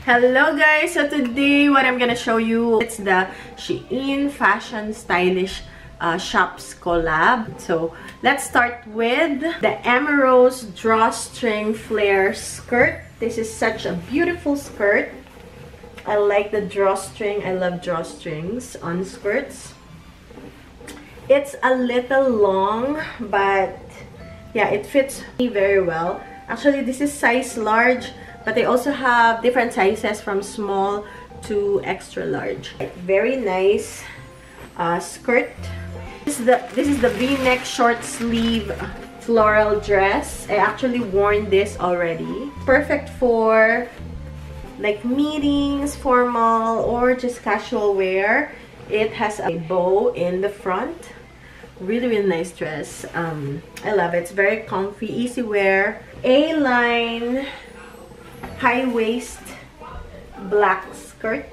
Hello guys! So today, what I'm gonna show you, it's the Shein Fashion Stylish Shops collab. So let's start with the Emerose Drawstring Flare Skirt. This is such a beautiful skirt. I like the drawstring. I love drawstrings on skirts. It's a little long, but yeah, it fits me very well. Actually, this is size large, but they also have different sizes from small to extra large. Very nice skirt. This is the V-neck short sleeve floral dress. I actually worn this already. Perfect for like meetings, formal, or just casual wear. It has a bow in the front. Really nice dress. I love it. It's very comfy, easy wear. A-line high waist black skirt.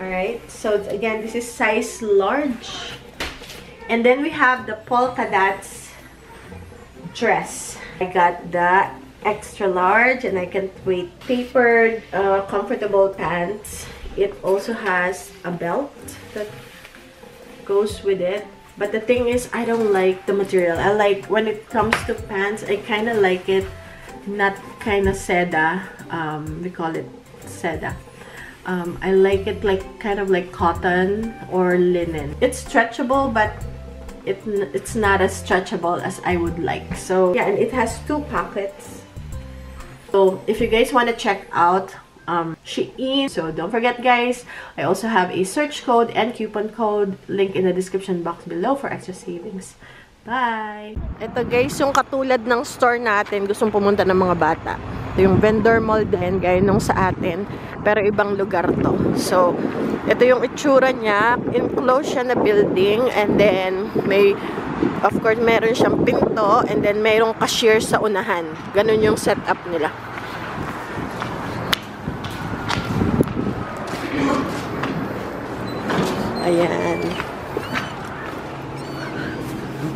Alright, so again, this is size large. And then we have the polka dots dress. I got the extra large, and I can't wait. Tapered, comfortable pants. It also has a belt that goes with it. But the thing is, I don't like the material. I like, when it comes to pants, I kind of like it not kind of seda. We call it seda. I like it like kind of like cotton or linen. It's stretchable, but it's not as stretchable as I would like. So yeah, and it has two pockets. So if you guys want to check out Shein, so don't forget guys, I also have a search code and coupon code link in the description box below for extra savings. Bye! Ito guys, yung katulad ng store natin, gustong pumunta ng mga bata. Ito yung vendor mall din, gaya nung sa atin, pero ibang lugar to. So, ito yung itsura niya. Enclosed siya na building, and then may, of course, meron siyang pinto, and then mayroong cashier sa unahan. Ganun yung setup nila. Ayan.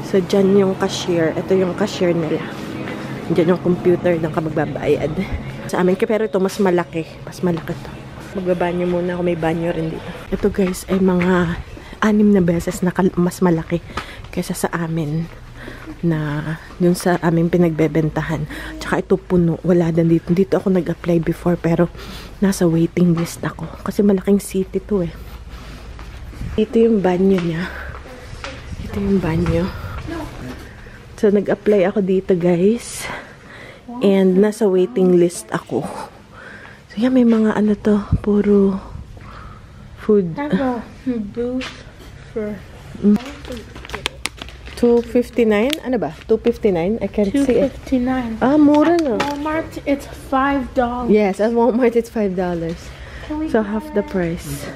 So, dyan yung cashier. Ito yung cashier nila. Dyan yung computer ng magbabayad. Sa amin, pero ito mas malaki. Mas malaki to. Magbabanyo muna ako. May banyo rin dito. Ito guys ay mga 6 na beses na mas malaki kaysa sa amin na yung sa aming pinagbebentahan. Tsaka ito puno. Wala din dito. Dito ako nag-apply before, pero nasa waiting list ako. Kasi malaking city to eh. Ito yung banyo niya. Ito yung banyo. So, nag-apply ako dito, guys. And nasa waiting list ako. So, yeah, may mga ano to. Puro food. I have a booth for $2.59? Ano ba? $2.59? I can't see it. $2.59. Ah, mura na. At Walmart, it's $5. Yes, at Walmart, it's $5. So, half the price.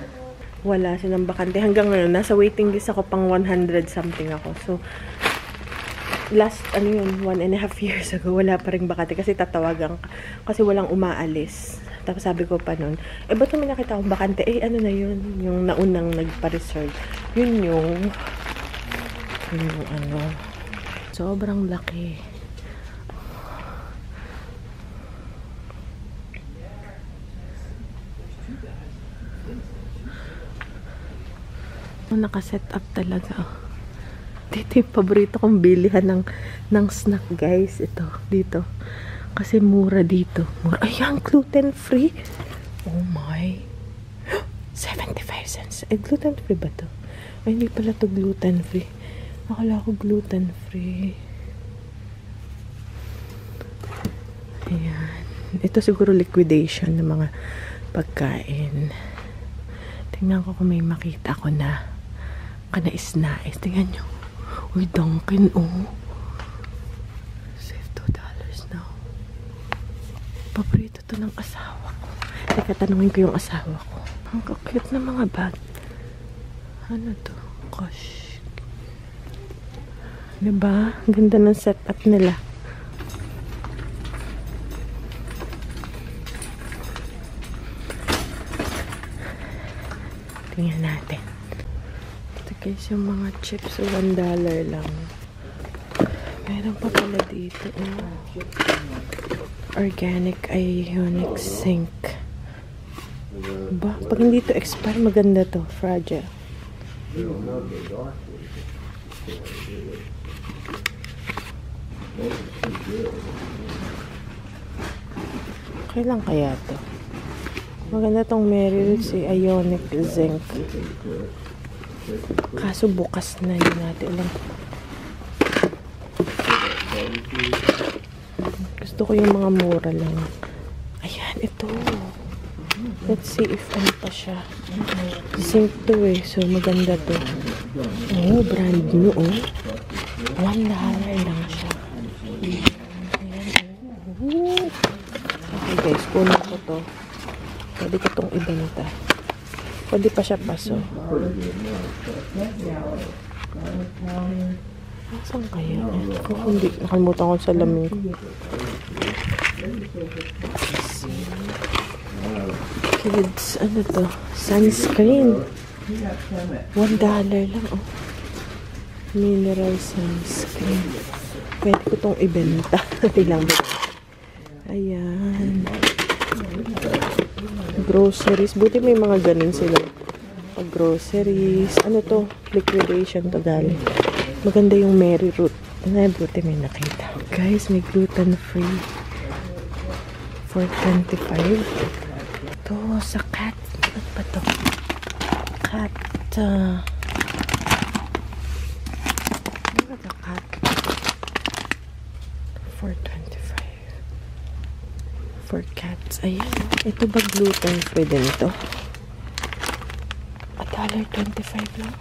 Wala silang bakante. Hanggang ngayon, nasa waiting list ako, pang 100 something ako. So, last, 1.5 years ago, wala pa rin bakante kasi tatawagan ka. Kasi walang umaalis. Tapos sabi ko pa nun, ba't naman nakita akong bakante? Ano na yun? Yung naunang nagpa-reserve. Yun yung ano. Sobrang laki. Naka-set up talaga. Dito yung paborito kong bilihan ng snack, guys. Ito, dito. Kasi mura dito. Mura. Ayan, gluten-free. Oh my. 75 cents. Gluten-free ba to? Ay, hindi pala to gluten-free. Nakala ko gluten-free. Ayan. Ito siguro liquidation ng mga pagkain. Tingnan ko kung may makita ko na kanais-nais. Tingnan nyo. Uy, Dunkin, oh. Save $2 now. Paborito to ng asawa ko. Teka, tanungin ko yung asawa ko. Ang cute na mga bag. Ano to? Gosh. Diba? Ang ganda ng setup nila. Tingnan natin. Guys, yung mga chips, $1 lang. Meron pa pala dito. Organic ionic zinc. Ba, pag hindi to expire, maganda to. Fragile. Kailan kaya to? Maganda tong Mary Roots ionic zinc. Kaso bukas na yun natin lang. Gusto ko yung mga mura lang. Ayan, ito. Let's see if ano pa siya. Zinc to eh. So, maganda to. Oh, brand new oh. $1 lang siya. Ayan. Oh. Okay guys, kunin ko to. Pwede ko tong ibenta. Pwede pa siya paso. Saan kaya? Kung hindi, nakalimutan ko sa lamin ko. Kids, ano to? Sunscreen. $1 lang, oh. Mineral sunscreen. Pwede ko tong ibenta. Tilang ba? Ayan. Groceries. Buti may mga ganun sila. Pag groceries. Ano to? Liquidation to galing. Maganda yung Mary Root. Buti may nakita. Guys, may gluten free. For $25. Ito, sa cat. Ano ba to? Cat. Ano ba to? Cat. For $25. For cats. Ayan. Ito ba gluten free din ito? $1.25 lang.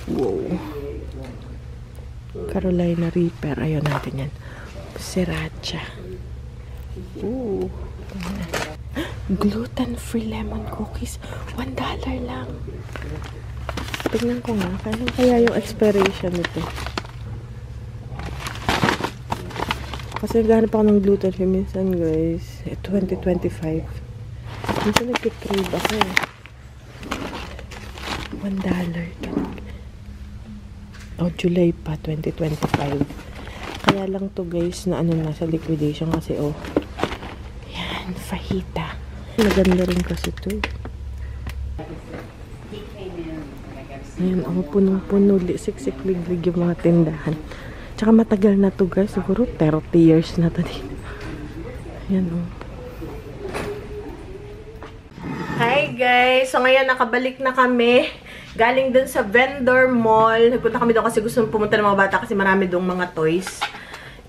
Wow. Carolina Reaper. Ayaw natin yan. Sriracha. Ooh. Gluten free lemon cookies. $1 lang. Tignan ko nga. Kaya yung expiration nito. Kasi naghahanap ako ng gluten free minsan guys. 2025. Minsan nagkikrave ako eh. $1. Oh, July pa, 2025. Kaya lang to guys na ano nasa liquidation kasi oh. Yan, fajita. Maganda rin kasi to. Ayan, oh, punong-puno. Siksik-liglig yung mga tindahan. Tsaka matagal na to guys. Siguro 30 years na to dito. Ayan o. Hi guys! So ngayon nakabalik na kami. Galing dun sa vendor mall. Nagpunta kami doon kasi gusto pumunta ng mga bata kasi marami doon mga toys.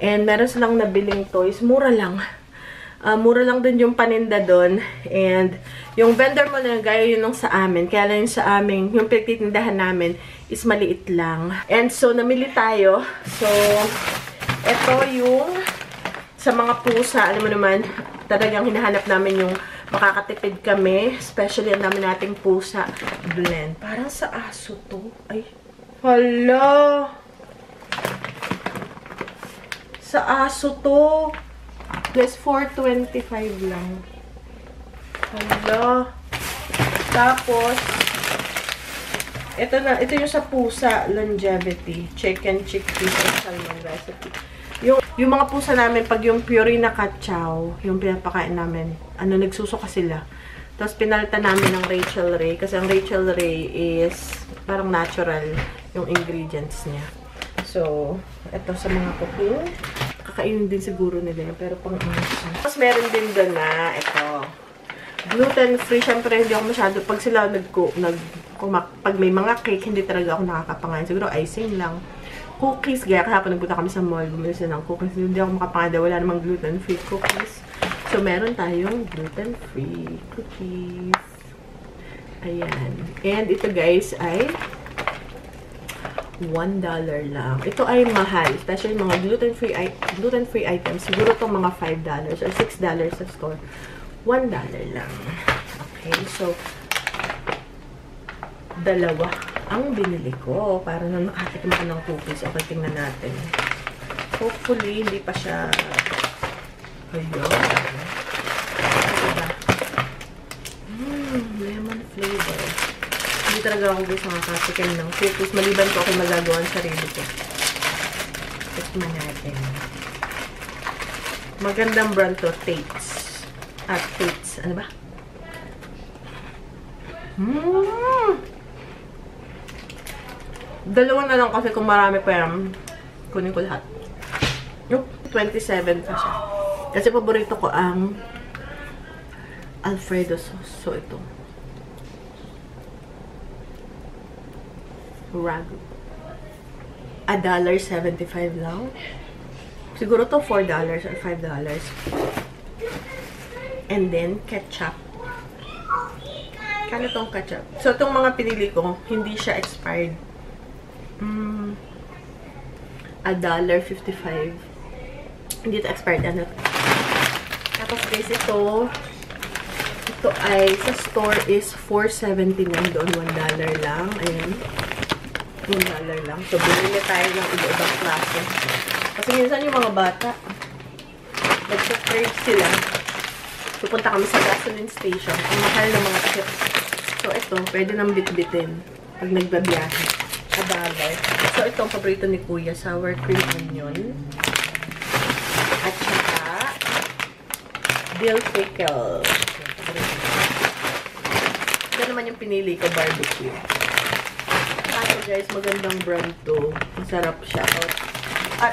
And meron silang nabiling toys. Mura lang. Mura lang dun yung paninda dun. And yung vendor mall na gaya yun nung sa amin. Kaya lang yung sa amin, yung pinagtitindahan namin is maliit lang. And so, namili tayo. So, ito yung sa mga pusa. Alam mo naman, talagang hinahanap namin yung makakatipid kami. Especially ang dami nating pusa blend. Parang sa aso to. Ay, hala! Sa aso to. Guys, $4.25 lang. Hala! Tapos, ito yung sa pusa, longevity, chicken, chickpea, salmon recipe. Yung mga pusa namin, pag yung Purina cat chow, yung pinapakain namin, nagsusuka sila. Tapos pinalitan namin ng Rachel Ray, kasi ang Rachel Ray is parang natural yung ingredients niya. So, ito sa mga cooking. Kakainin din siguro nila yun, pero pang aso. Tapos meron din doon na, ito. Gluten-free, syempre hindi ako masyado, pag sila pag may mga cake, hindi talaga ako nakakapangain. Siguro icing lang. Cookies, gaya kahapon nagpunta kami sa mall, bumili sila ng cookies. Hindi ako makapangain, wala namang gluten-free cookies. So, meron tayong gluten-free cookies. Ayan. And ito guys ay $1 lang. Ito ay mahal. Especially mga gluten-free items. Siguro itong mga $5 or $6 sa store. $1 lang. Okay, so, dalawa ang binili ko. Para na makatikim ako ng cookies. Okay, tingnan natin. Hopefully, hindi pa siya ayun. Diba? Lemon flavor. Hindi talaga ako gusto makakatikim ng cookies. Maliban ko ako magagawa ang sarili ko. Tikman natin. Magandang brand to, Tate's. Tate's. Ano ba? Dalawa na lang kasi kung marami pa yan, kunin ko lahat. Nope, 27 pa siya. Kasi paborito ko ang Alfredo sauce. So, ito. Ragu. $1.75 lang. Siguro to $4 or $5. And then, ketchup. Kano tong ketchup? So, itong mga pinili ko, hindi siya expired. $1.55. Hindi ito expired. Ano? Tapos guys, ito ay sa store is $4.79 doon. $1 lang. Ayan. $1 lang. So, bumili tayo ng iba-ibang klase. Kasi minsan yung mga bata, nagsa-crave sila. Pupunta kami sa gasoline station. Ang mahal ng mga chips. So, ito, pwede nang bit-bitin pag nagbabiyahe. $1. So, ito ang paborito ni Kuya, sour cream onion. At saka, dill pickle. Ito naman yung pinili ko, barbecue. Kasi guys, magandang brand to. Masarap siya. At,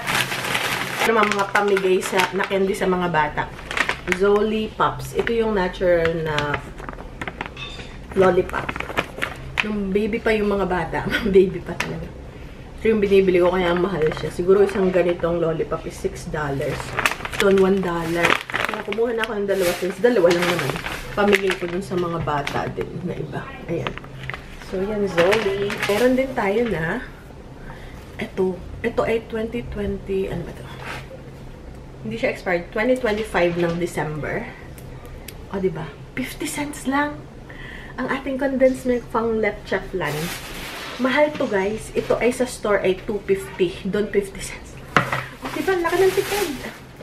naman mga pamigay na candy sa mga bata. Zoli Pops. Ito yung natural na lollipop. Nung baby pa yung mga bata. Baby pa talaga. So, yung binibili ko kaya mahal siya. Siguro isang ganitong lollipop is $6. Doon $1. Kaya kumuha na ako ng dalawa since dalawa lang naman. Pamigay ko dun sa mga bata din na iba. Ayan. So, yan Zoli. Meron din tayo na ito. Ito ay 2020. Ano ba ito? Hindi siya expired. 2025 ng December. O, diba? 50 cents lang. Ang ating condensed milk pang lepcha flan. Mahal to guys. Ito ay sa store ay $2.50. Doon 50 cents. O, diba? Laki ng tipid.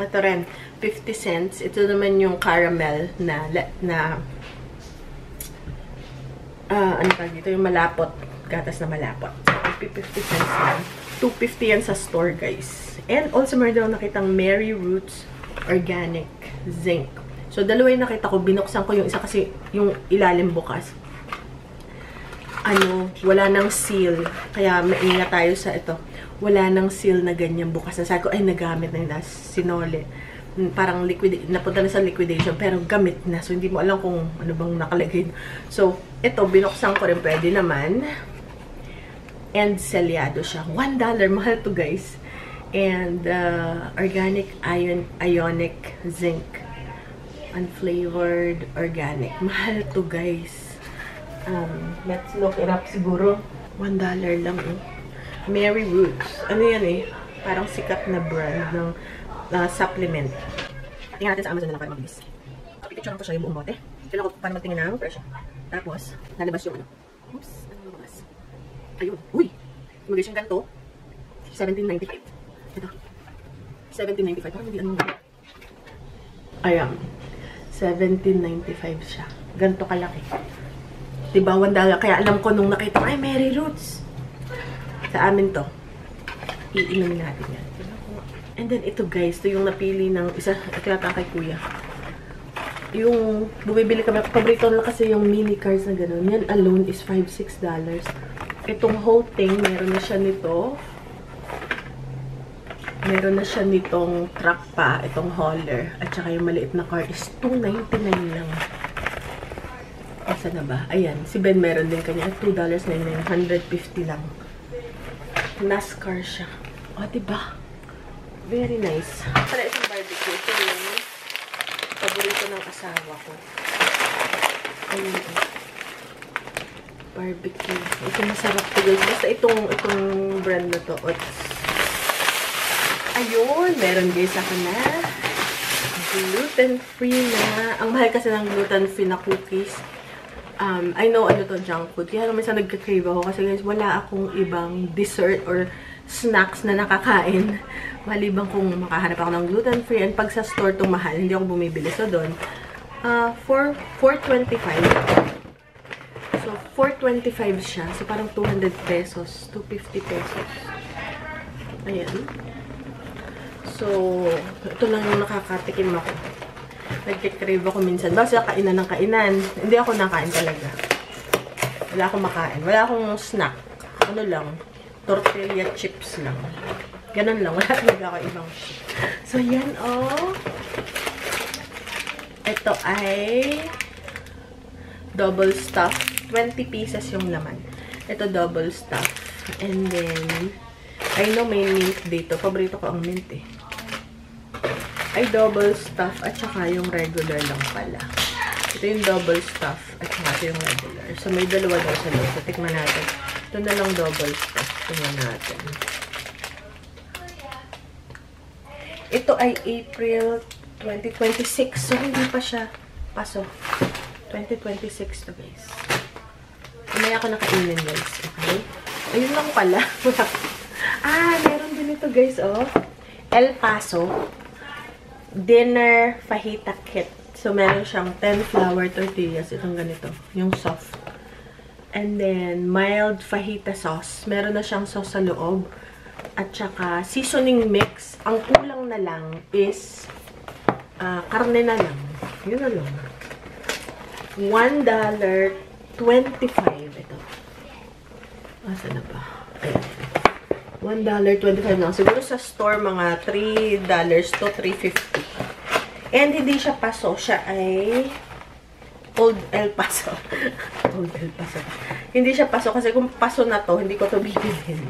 Ito rin. 50 cents. Ito naman yung caramel na ano tawag dito? Yung malapot. Gatas na malapot. 50 cents lang. $2.50 yan sa store, guys. And also, meron daw nakitang Mary Roots Organic Zinc. So, dalawa yung nakita ko. Binuksan ko yung isa kasi yung ilalim bukas. Wala nang seal. Kaya maingat tayo sa ito. Wala nang seal na ganyan bukas. Sabi ko, ay, nagamit na yun. Sinole. Parang napunta na sa liquidation. Pero gamit na. So, hindi mo alam kung ano bang nakalagay. So, ito, binuksan ko rin. Pwede naman. And selyado siya. $1. Mahal to guys. And organic ionic zinc. Unflavored organic. Mahal to guys. Let's look it up siguro. $1 lang eh. Mary Roots. Ano yan eh? Parang sikat na brand ng supplement. Tingnan natin sa Amazon na lang para mabilis. Pipicture ko siya yung buong bote. Kailangan ko para magtingin ng presyo. Tapos, lalabas yung ano. Oops. Ano lumabas? Ayun. Uy! Magay siyang ganito. $17.95. Ito. $17.95. Parang hindi anong ayan. $17.95 siya. Ganito kalaki. Diba, $1. Kaya alam ko nung nakita ko, ay, Mary Roots. Sa amin to. Iinumin natin yan. And then, ito guys. Ito yung napili ng isa. Ito yata kay Kuya. Yung bumibili kami. Paborito na kasi yung mini cars na gano'n. Yan alone is $5-6. Itong whole thing, meron na siya nito. Meron na siya nitong truck pa, itong hauler. At saka yung maliit na car is $2.99 lang. Asa na ba? Ayan, si Ben meron din kanya. $2.99, $150 lang. NASCAR siya. O, diba? Very nice. Para isang barbecue. Ito yung paborito ng asawa ko. Ayun. Barbecue. Ito masarap to guys. Basta itong brand na to. Ayun, meron guys ako na gluten-free na. Ang mahal kasi ng gluten-free na cookies. I know ano to, junk food. Kaya minsan nagka-crave ako kasi guys, wala akong ibang dessert or snacks na nakakain. Maliban kung makahanap ako ng gluten-free. And pag sa store itong mahal, hindi ako bumibili. So doon, for $4.25. So, $4.25 siya. So, parang 200 pesos. 250 pesos. Ayan. So, ito lang yung nakakatikim ako. Nagkikrave ako minsan. Basta kainan ng kainan. Hindi ako nakain talaga. Wala akong makain. Wala akong snack. Ano lang, tortilla chips lang. Ganun lang. Wala talaga ako ibang shit. So, yan, oh. Ito ay double stuff. 20 pieces yung laman. Ito double stuff. And then, I know may mint dito. Paborito ko ang mint eh. Ay double stuff at saka yung regular lang pala. Ito yung double stuff at saka ito yung regular. So, may dalawa daw sa loob. So, tikman natin. Ito na lang double stuff. Tingnan natin. Ito ay April 2026. So, hindi pa siya paso. 2026 to, guys. Mamaya ako nakainin, guys. Okay? Ayun lang pala. Meron din ito, guys, oh. El Paso Dinner Fajita Kit. So, meron siyang 10 flour tortillas. Itong ganito. Yung soft. And then, mild fajita sauce. Meron na siyang sauce sa loob. At saka, seasoning mix. Ang kulang na lang is karne na lang. Yun na lang. $1.25 ito. Asa na ba? Ayan. $1.25 lang. Siguro sa store, mga $3 to $3.50. And hindi siya paso. Siya ay Old El Paso. Old El Paso. Hindi siya paso. Kasi kung paso na to, hindi ko to bibilhin.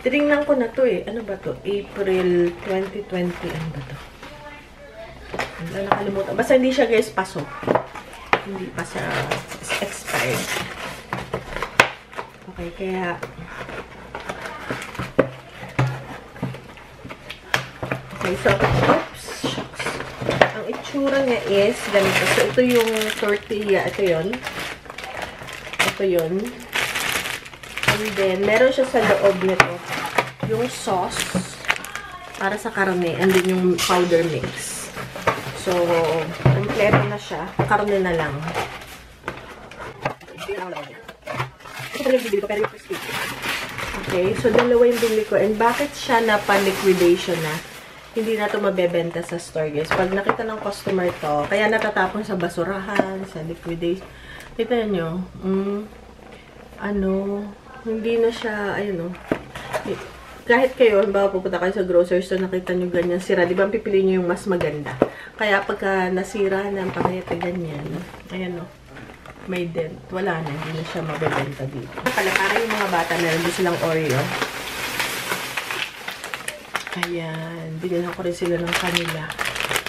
Tinignan ko na to eh. Ano ba to? April 2020. Ano ba to? Ano, nakalimutan. Basta hindi siya, guys, paso. Hindi pa siya expired. Okay, kaya okay, so, oops, shucks. Ang itsura niya is ganito. So, ito yung tortilla. Ito yun. Ito yun. And then, meron siya sa loob nito. Yung sauce para sa karne. And then, yung powder mix. So, kompleto na siya. Karne na lang. Ito yung bibili ko, pero yung crispy. Okay, so dalawa yung bibili ko. And bakit siya na pa-liquidation na? Hindi na ito mabebenta sa store, guys. Pag nakita ng customer to, kaya natatapon sa basurahan, sa liquidation. Kita nyo, hindi na siya, ayun o. Kahit kayo, halimbawa pupunta kayo sa grocery store, nakita nyo ganyan sira. Di ba, pipili nyo yung mas maganda. Kaya pagka nasira na, pakayate ganyan, ayan o, may dent. Wala na, hindi na siya mabebenta dito. Pala, para yung mga bata, meron din silang Oreo. Ayan, binilhan ko rin sila ng kanila.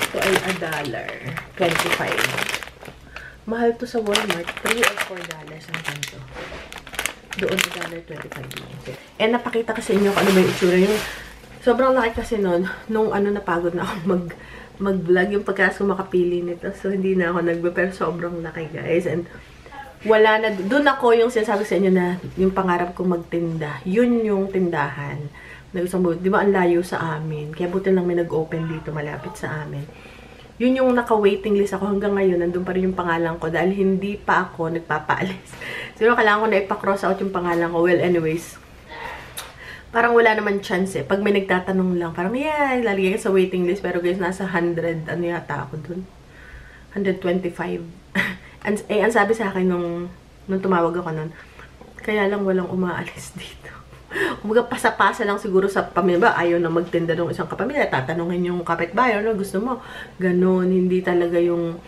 Ito ay $1.25. Mahal to sa Walmart. $3 or $4 ang ganito. Doon $1.25. And napakita kasi inyo kung ano ba yung itsura. Yung sobrang laki kasi nun, nung napagod na ako mag-vlog yung pagkas ko makapili nito. So, hindi na ako nagbe, pero sobrang laki, guys. And wala na, doon ako yung sinasabi sa inyo na yung pangarap kong magtinda. Yun yung tindahan. Di ba ang layo sa amin? Kaya buti lang may nag-open dito malapit sa amin. Yun yung naka-waiting list ako hanggang ngayon. Nandun pa rin yung pangalan ko dahil hindi pa ako nagpapaalis. Siguro kailangan ko na ipa-cross out yung pangalan ko. Well, anyways, parang wala naman chance eh. Pag may nagtatanong lang, parang yeah, lalagay ka sa waiting list. Pero guys, nasa 100, ano yata ako dun? 125. Ang sabi sa akin nung tumawag ako nun, kaya lang walang umaalis dito. Kumbaga, pasa-pasa lang siguro sa pamilya. Ba, ayaw na magtinda ng isang kapamilya. Tatanungin yung kapitbahay, ano gusto mo? Ganon, hindi talaga yung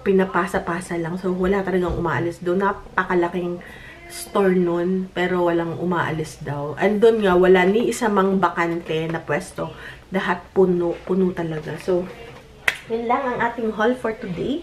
pinapasa-pasa lang. So, wala talagang umaalis doon. Napakalaking store nun, pero walang umaalis daw. And doon nga, wala ni isa mang bakante na pwesto. Lahat puno talaga. So, yun lang ang ating haul for today.